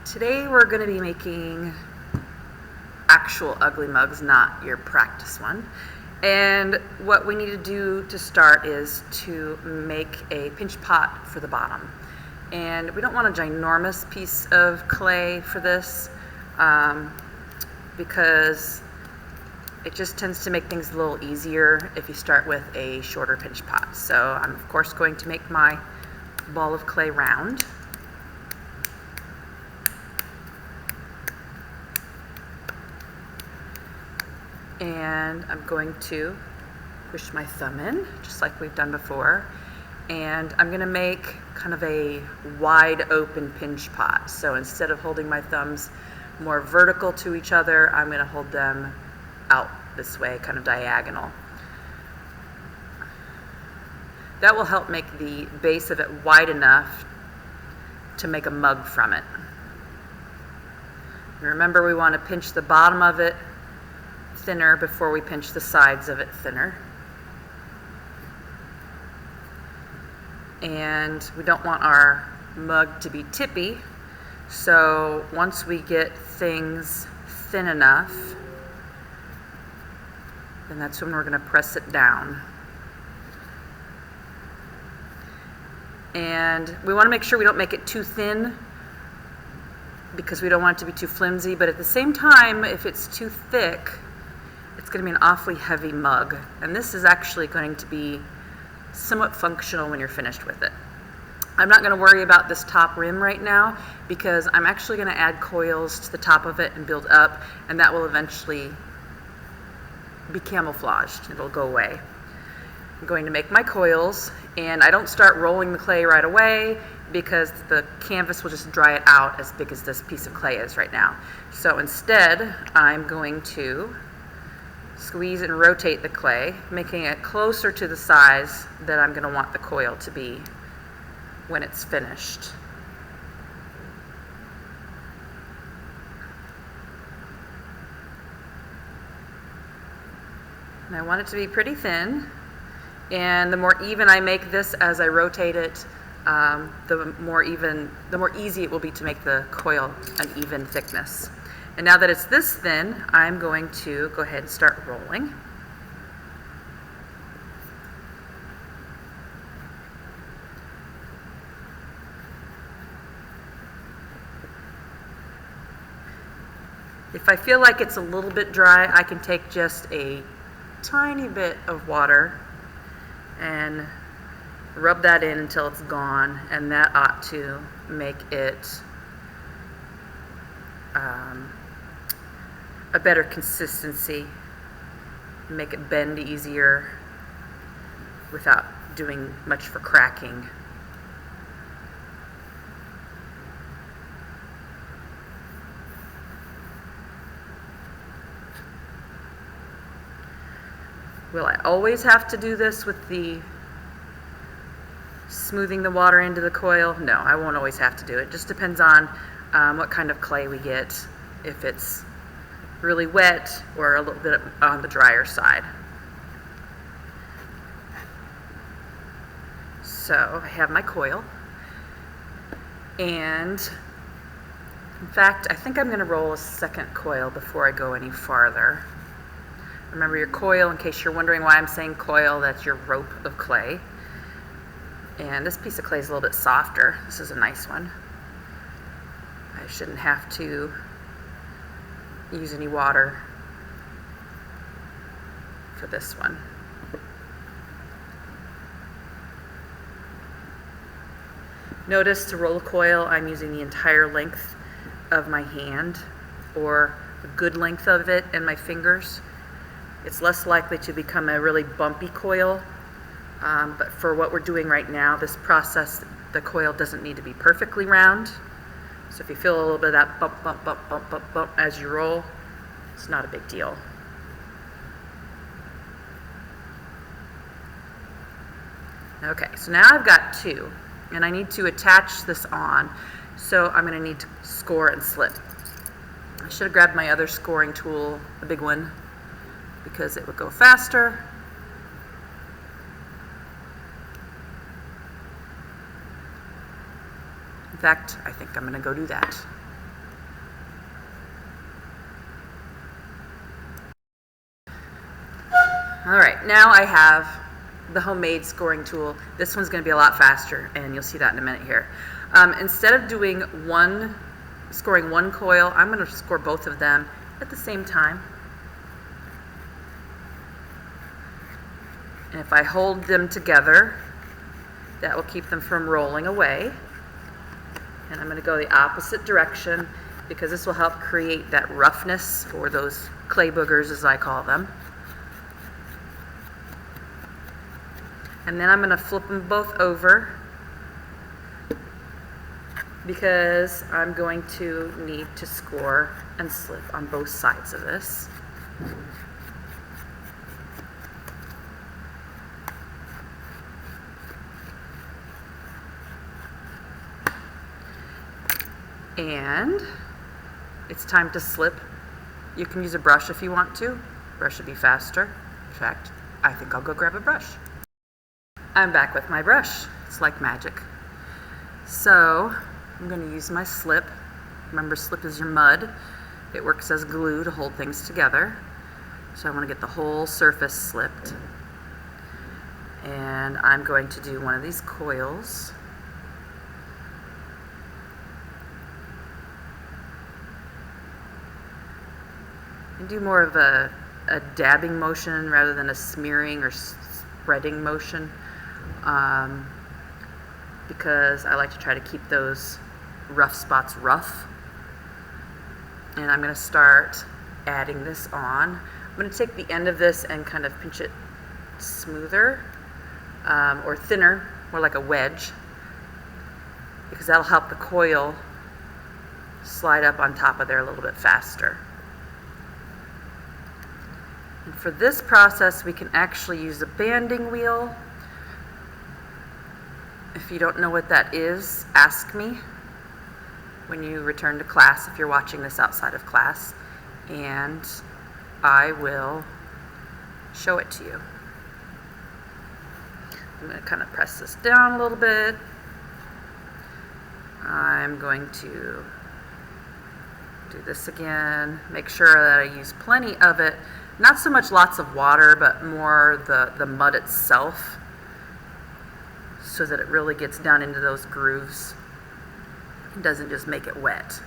Today we're going to be making actual ugly mugs, not your practice one. And what we need to do to start is to make a pinch pot for the bottom. And we don't want a ginormous piece of clay for this because it just tends to make things a little easier if you start with a shorter pinch pot. So I'm of course going to make my ball of clay round. And I'm going to push my thumb in, just like we've done before. And I'm going to make kind of a wide open pinch pot. So instead of holding my thumbs more vertical to each other, I'm going to hold them out this way, kind of diagonal. That will help make the base of it wide enough to make a mug from it. And remember, we want to pinch the bottom of it thinner before we pinch the sides of it thinner. And we don't want our mug to be tippy, so once we get things thin enough, then that's when we're going to press it down. And we want to make sure we don't make it too thin because we don't want it to be too flimsy, but at the same time, if it's too thick, it's going to be an awfully heavy mug. And this is actually going to be somewhat functional when you're finished with it. I'm not going to worry about this top rim right now because I'm actually going to add coils to the top of it and build up, and that will eventually be camouflaged. It'll go away. I'm going to make my coils, and I don't start rolling the clay right away because the canvas will just dry it out as big as this piece of clay is right now. So instead, I'm going to squeeze and rotate the clay, making it closer to the size that I'm going to want the coil to be when it's finished. And I want it to be pretty thin, and the more even I make this as I rotate it, the more easy it will be to make the coil an even thickness. And now that it's this thin, I'm going to go ahead and start rolling. If I feel like it's a little bit dry, I can take just a tiny bit of water and rub that in until it's gone, and that ought to make it a better consistency, make it bend easier without doing much for cracking. Will I always have to do this with the smoothing the water into the coil? No, I won't always have to do it. It just depends on what kind of clay we get, if it's really wet or a little bit on the drier side. So I have my coil, and in fact I think I'm going to roll a second coil before I go any farther. Remember, your coil, in case you're wondering why I'm saying coil, that's your rope of clay. And this piece of clay is a little bit softer. This is a nice one. I shouldn't have to use any water for this one. Notice to roll a coil, I'm using the entire length of my hand, or a good length of it in my fingers. It's less likely to become a really bumpy coil, but for what we're doing right now, this process, the coil doesn't need to be perfectly round. So if you feel a little bit of that bump, bump, bump, bump, bump, bump as you roll, it's not a big deal. Okay, so now I've got two, and I need to attach this on, so I'm going to need to score and slip. I should have grabbed my other scoring tool, the big one, because it would go faster. In fact, I think I'm going to go do that. All right, now I have the homemade scoring tool. This one's going to be a lot faster, and you'll see that in a minute here. Instead of doing scoring one coil, I'm going to score both of them at the same time. And if I hold them together, that will keep them from rolling away. And I'm going to go the opposite direction because this will help create that roughness for those clay boogers, as I call them. And then I'm going to flip them both over because I'm going to need to score and slip on both sides of this. And it's time to slip. You can use a brush if you want to. Brush would be faster. In fact, I think I'll go grab a brush. I'm back with my brush. It's like magic. So I'm going to use my slip. Remember, slip is your mud. It works as glue to hold things together. So I want to get the whole surface slipped. And I'm going to do one of these coils. And do more of a dabbing motion rather than a smearing or spreading motion, because I like to try to keep those rough spots rough. And I'm going to start adding this on. I'm going to take the end of this and kind of pinch it smoother or thinner, more like a wedge, because that'll help the coil slide up on top of there a little bit faster. And for this process, we can actually use a banding wheel. If you don't know what that is, ask me when you return to class, if you're watching this outside of class, and I will show it to you. I'm going to kind of press this down a little bit. I'm going to do this again. Make sure that I use plenty of it. Not so much lots of water, but more the mud itself, so that it really gets down into those grooves. It doesn't just make it wet.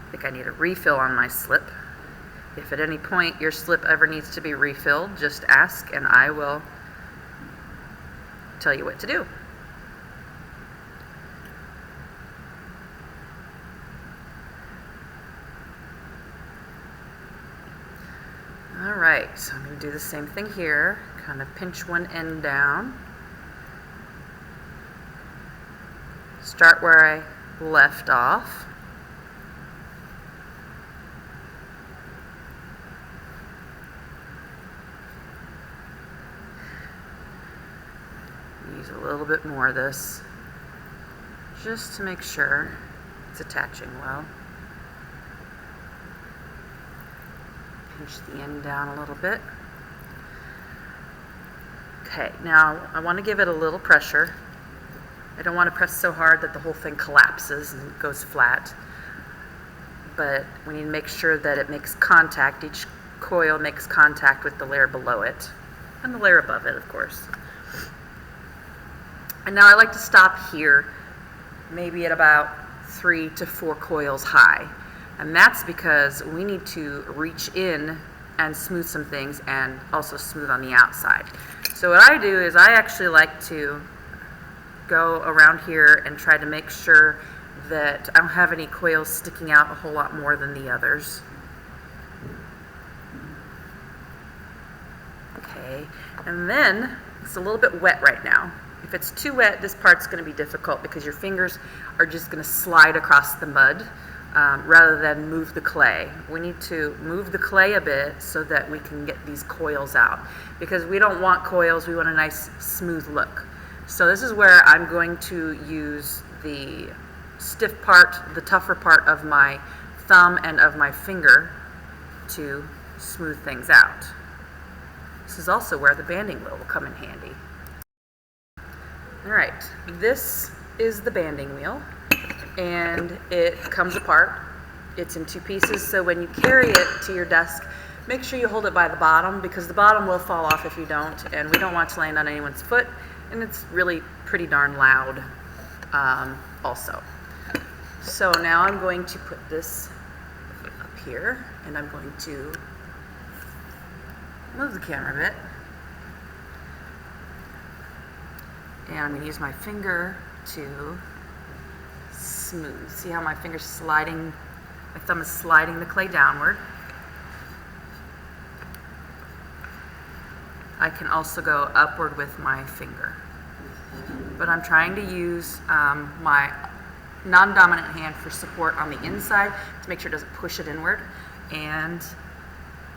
I think I need a refill on my slip. If at any point your slip ever needs to be refilled, just ask and I will tell you what to do. Alright, so I'm going to do the same thing here. Kind of pinch one end down. Start where I left off. Use a little bit more of this just to make sure it's attaching well. Pinch the end down a little bit. Okay, now I want to give it a little pressure. I don't want to press so hard that the whole thing collapses and goes flat, but we need to make sure that it makes contact. Each coil makes contact with the layer below it and the layer above it, of course. And now I like to stop here, maybe at about 3 to 4 coils high. And that's because we need to reach in and smooth some things and also smooth on the outside. So what I do is I actually like to go around here and try to make sure that I don't have any coils sticking out a whole lot more than the others. Okay, and then it's a little bit wet right now. If it's too wet, this part's going to be difficult because your fingers are just going to slide across the mud rather than move the clay. We need to move the clay a bit so that we can get these coils out, because we don't want coils, we want a nice smooth look. So this is where I'm going to use the stiff part, the tougher part of my thumb and of my finger to smooth things out. This is also where the banding wheel will come in handy. All right, this is the banding wheel, and it comes apart. It's in 2 pieces, so when you carry it to your desk, make sure you hold it by the bottom, because the bottom will fall off if you don't, and we don't want it to land on anyone's foot, and it's really pretty darn loud also. So now I'm going to put this up here, and I'm going to move the camera a bit. And I'm going to use my finger to smooth. See how my finger's sliding, my thumb is sliding the clay downward. I can also go upward with my finger. But I'm trying to use my non-dominant hand for support on the inside to make sure it doesn't push it inward. And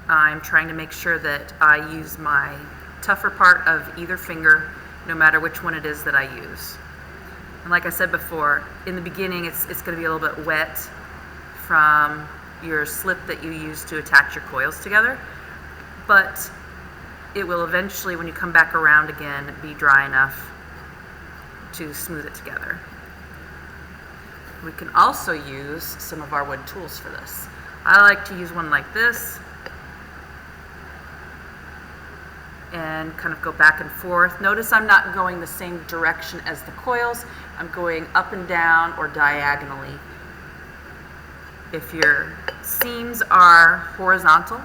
I'm trying to make sure that I use my tougher part of either finger, no matter which one it is that I use. And like I said before, in the beginning it's going to be a little bit wet from your slip that you use to attach your coils together, but it will eventually, when you come back around again, be dry enough to smooth it together. We can also use some of our wood tools for this. I like to use one like this and kind of go back and forth. Notice I'm not going the same direction as the coils. I'm going up and down or diagonally. If your seams are horizontal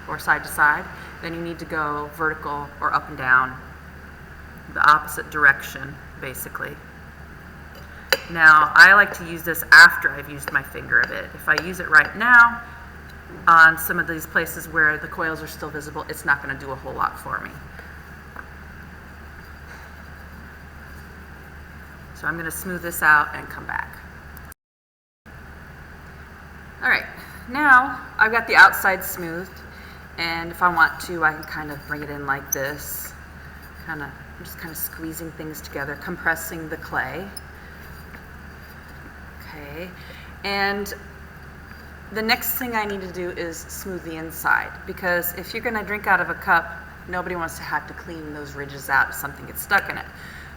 or side to side, then you need to go vertical or up and down, the opposite direction, basically. Now, I like to use this after I've used my finger a bit. If I use it right now, on some of these places where the coils are still visible, it's not going to do a whole lot for me. So I'm going to smooth this out and come back. All right, now I've got the outside smoothed, and if I want to, I can kind of bring it in like this. I'm just kind of squeezing things together, compressing the clay. Okay, and the next thing I need to do is smooth the inside, because if you're going to drink out of a cup, nobody wants to have to clean those ridges out if something gets stuck in it.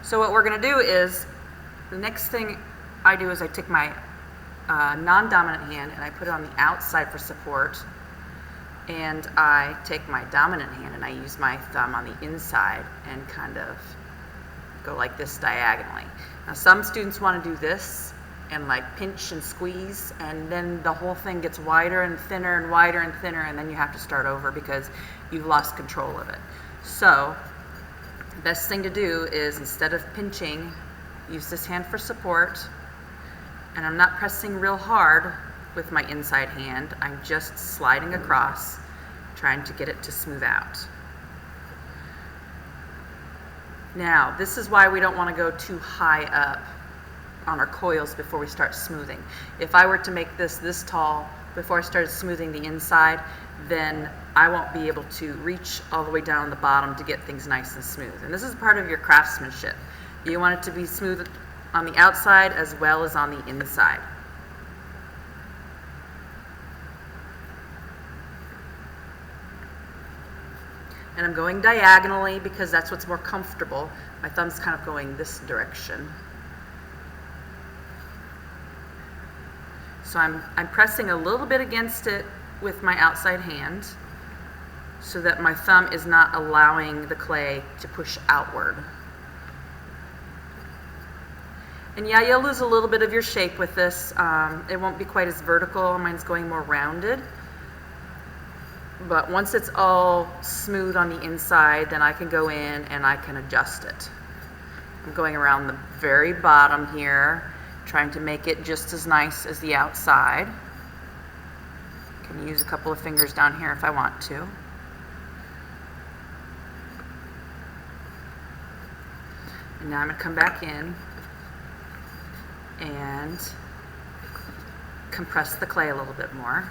So what we're going to do is, the next thing I do is I take my non-dominant hand and I put it on the outside for support, and I take my dominant hand and I use my thumb on the inside and kind of go like this diagonally. Now some students want to do this and like pinch and squeeze, and then the whole thing gets wider and thinner and wider and thinner, and then you have to start over because you've lost control of it. So the best thing to do is, instead of pinching, use this hand for support, and I'm not pressing real hard with my inside hand. I'm just sliding across, trying to get it to smooth out. Now, this is why we don't want to go too high up on our coils before we start smoothing. If I were to make this tall before I started smoothing the inside, then I won't be able to reach all the way down the bottom to get things nice and smooth. And this is part of your craftsmanship. You want it to be smooth on the outside as well as on the inside. And I'm going diagonally because that's what's more comfortable. My thumb's kind of going this direction. So I'm pressing a little bit against it with my outside hand so that my thumb is not allowing the clay to push outward. And yeah, you'll lose a little bit of your shape with this. It won't be quite as vertical. Mine's going more rounded. But once it's all smooth on the inside, then I can go in and I can adjust it. I'm going around the very bottom here, trying to make it just as nice as the outside. Can use a couple of fingers down here if I want to. And now I'm going to come back in and compress the clay a little bit more,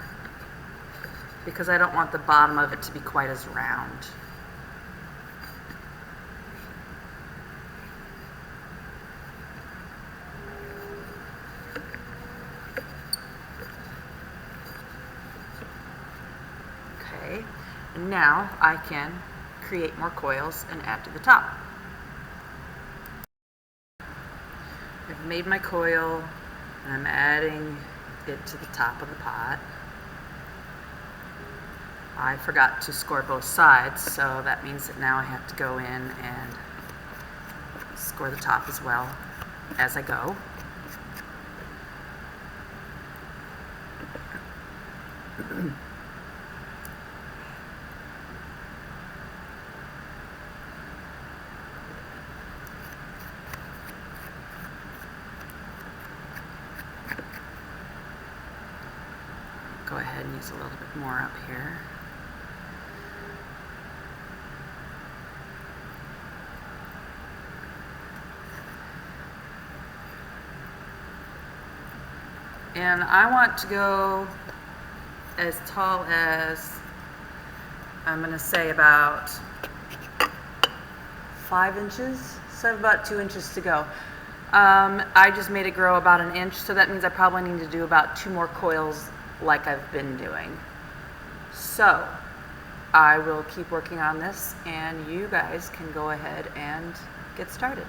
because I don't want the bottom of it to be quite as round. Okay, and now I can create more coils and add to the top. I've made my coil and I'm adding it to the top of the pot. I forgot to score both sides, so that means that now I have to go in and score the top as well as I go. Go ahead and use a little bit more up here. And I want to go as tall as, I'm going to say about 5 inches, so I have about 2 inches to go. I just made it grow about 1 inch, so that means I probably need to do about 2 more coils like I've been doing. So I will keep working on this and you guys can go ahead and get started.